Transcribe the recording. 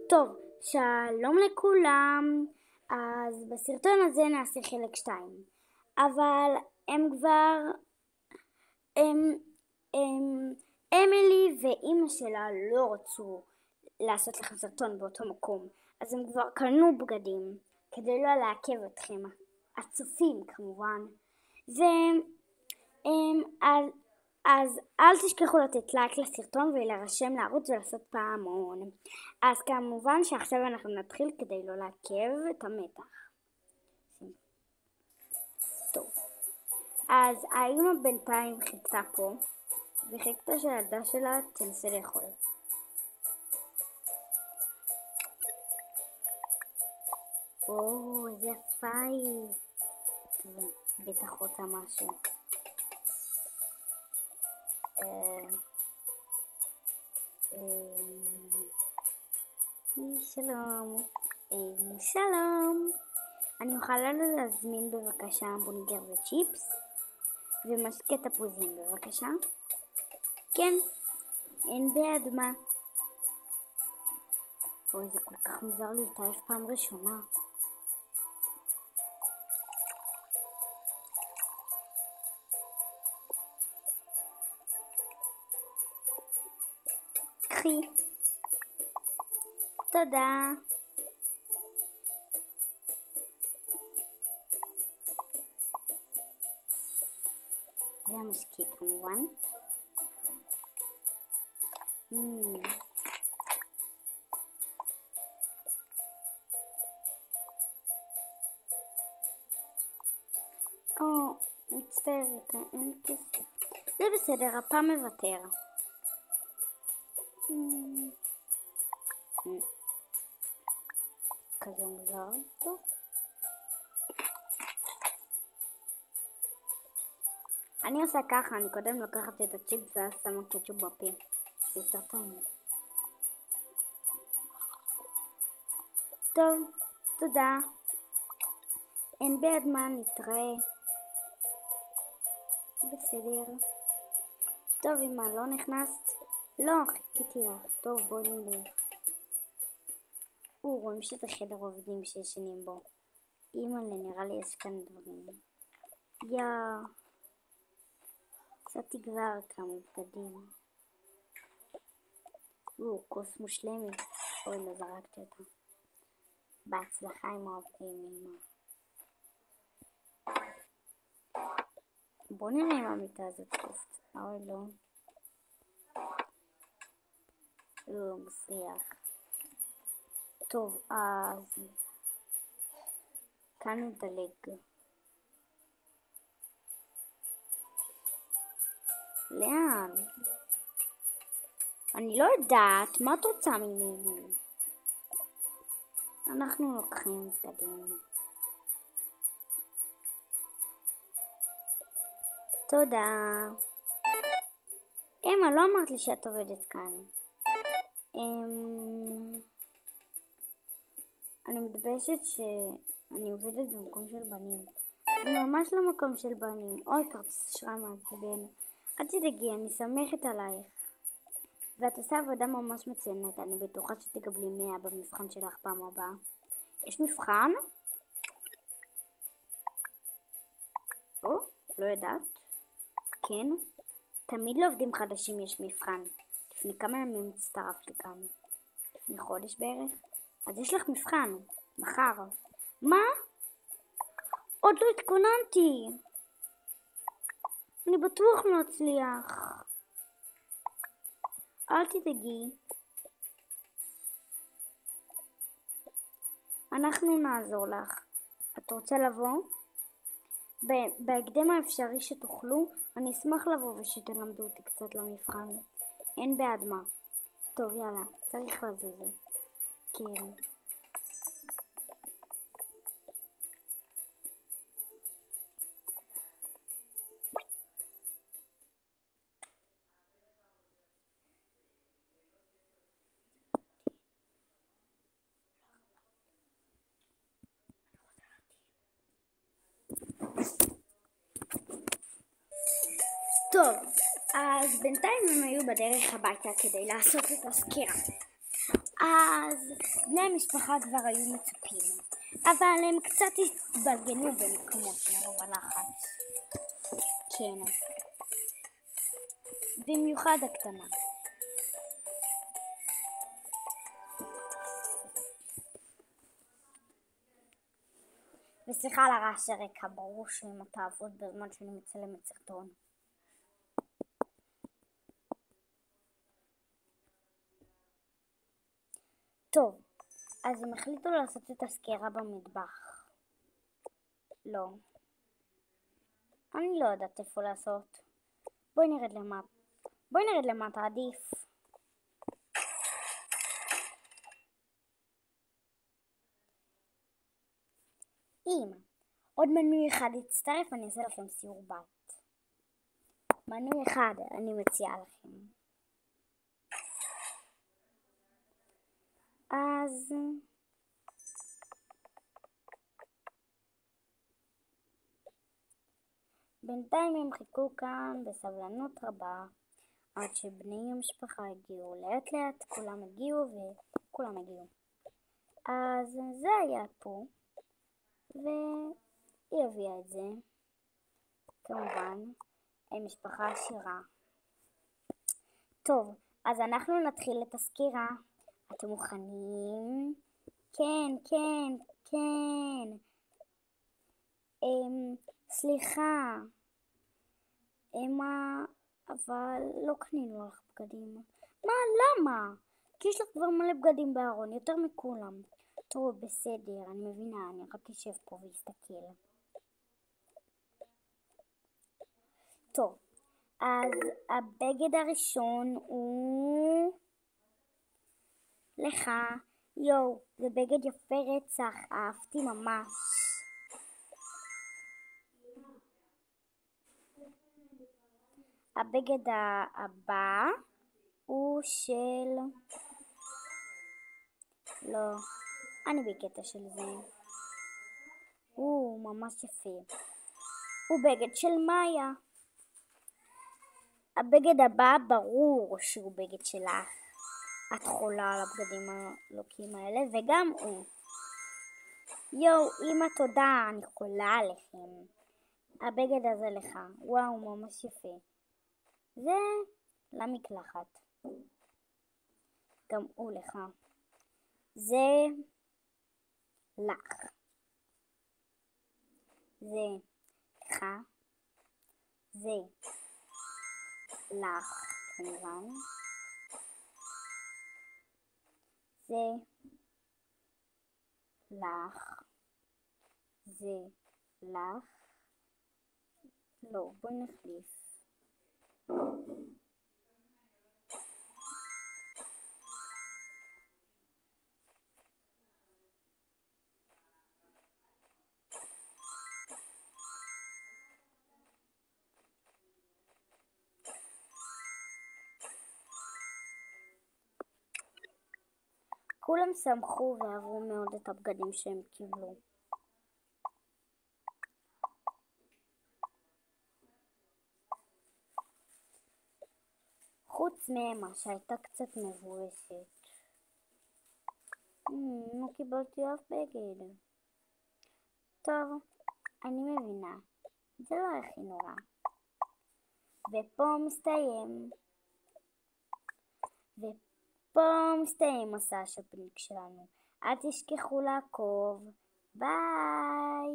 טוב, שלום לכולם. אז בסרטון הזה נעשה חלק 2, אבל אמילי ואימא שלה לא רצו לעשות לכם סרטון באותו מקום, אז הם כבר קנו בגדים כדי לא לעכב אתכם, הצופים כמובן. אז אל תשכחו לתת לייק לסרטון ולהירשם לערוץ ולעשות פעמון. אז כמובן שעכשיו אנחנו נתחיל כדי לא לעכב את המתח. טוב, אז האמא בינתיים חיכתה פה וחיכתה שהילדה שלה תנסה לאכול. איזה יפה היא. בטח רוצה משהו. שלום. שלום. אני יכולה להזמין בבקשה המבורגר וצ'יפס ומשקה תפוזים בבקשה? כן, אין בעד מה. זה כל כך מוזר להתעייף פעם ראשונה. קחי. תודה. זה המשקה כמובן. מצטערת, אין כסף. זה בסדר, הפעם מוותר. כזה מוזר. טוב. אני עושה ככה, אני קודם לוקחת את הצ'יפס ואז שמה קטשופ בפה. זה יותר טעים. טוב, תודה. אין בעד מה, נתראה. בסדר. טוב, אמא, לא נכנסת? לא, חיכיתי לך. טוב, בואי נלך. רואים שזה חדר עובדים שישנים בו. אמא, נראה לי יש כאן דברים. קצת כבר כמה בגדים. כוס מושלמת. לא זרקתי אותה. בהצלחה עם העובדים, אמא. בוא נראה אם המיטה הזאת קופצה. לא. מסריח. טוב, אז כאן נדלג. לאן? אני לא יודעת, מה את רוצה ממני? אנחנו לוקחים בגדים. תודה. אמא, לא אמרת לי שאת עובדת כאן. אני מתביישת שאני עובדת במקום של בנים. זה ממש לא מקום של בנים. כרטיס אשראי מעצבן. אל תדאגי, אני סומכת עלייך. ואת עושה עבודה ממש מצוינת. אני בטוחה שתקבלי 100 במבחן שלך פעם הבאה. יש מבחן? לא יודעת. כן? תמיד לעובדים חדשים יש מבחן. לפני כמה ימים הצטרפתי כאן. לפני חודש בערך. אז יש לך מבחן. מחר. מה? עוד לא התכוננתי. אני בטוח לא אצליח. אל תדאגי. אנחנו נעזור לך. את רוצה לבוא? בהקדם האפשרי שתוכלו, אני אשמח לבוא ושתלמדו אותי קצת למבחן. אין בעד מה. טוב, יאללה, צריך לזוז. כן. טוב, אז בינתיים הם היו בדרך הביתה כדי לעשות את הסקירה. אז בני המשפחה כבר היו מצופים, אבל הם קצת התבלגנו במקומות מרוב הלחץ. כן, במיוחד הקטנה. וסליחה על הרעש הרקע, ברור שאמא תעבוד בזמן שאני מצלמת סרטון. טוב, אז הם החליטו לעשות את הסקירה במטבח. לא. אני לא יודעת איפה לעשות. בואי נרד למטה, עדיף. אם עוד מנוי אחד יצטרף, אני אעשה לכם סיור בית. מנוי אחד אני מציעה לכם. אז בינתיים הם חיכו כאן בסבלנות רבה עד שבני המשפחה הגיעו. לאט לאט כולם הגיעו וכולם הגיעו. אז זה היה פה, והיא הביאה את זה. כמובן, עם משפחה עשירה. טוב, אז אנחנו נתחיל את הסקירה. אתם מוכנים? כן, כן, כן. סליחה. אמא, אבל לא קנינו לך בגדים. מה, למה? כי יש לך כבר מלא בגדים בארון, יותר מכולם. טוב, בסדר, אני מבינה, אני רק אשב פה ואסתכל. טוב, אז הבגד הראשון הוא לך. יו, זה בגד יפה רצח, אהבתי ממש. הבגד הבא הוא של... לא, אני בקטע של זה. הוא ממש יפה. הוא בגד של מאיה. הבגד הבא ברור שהוא בגד שלך. את חולה על הבגדים הלוקים האלה, וגם הוא. יו, אמא תודה, אני חולה עליכם. הבגד הזה לך. וואו, ממש יפה. זה למקלחת. גם הוא לך. זה לך. זה לך. זה לך, כמובן. זה לך. זה לך. לא, בואי נחליף. כולם שמחו ואהבו מאוד את הבגדים שהם קיבלו. חוץ מאמה שהייתה קצת מבואסת. לא קיבלתי אף בגד. טוב, אני מבינה. זה לא הכי נורא. ופה מסתיים מסע השופינג שלנו. אל תשכחו לעקוב. ביי!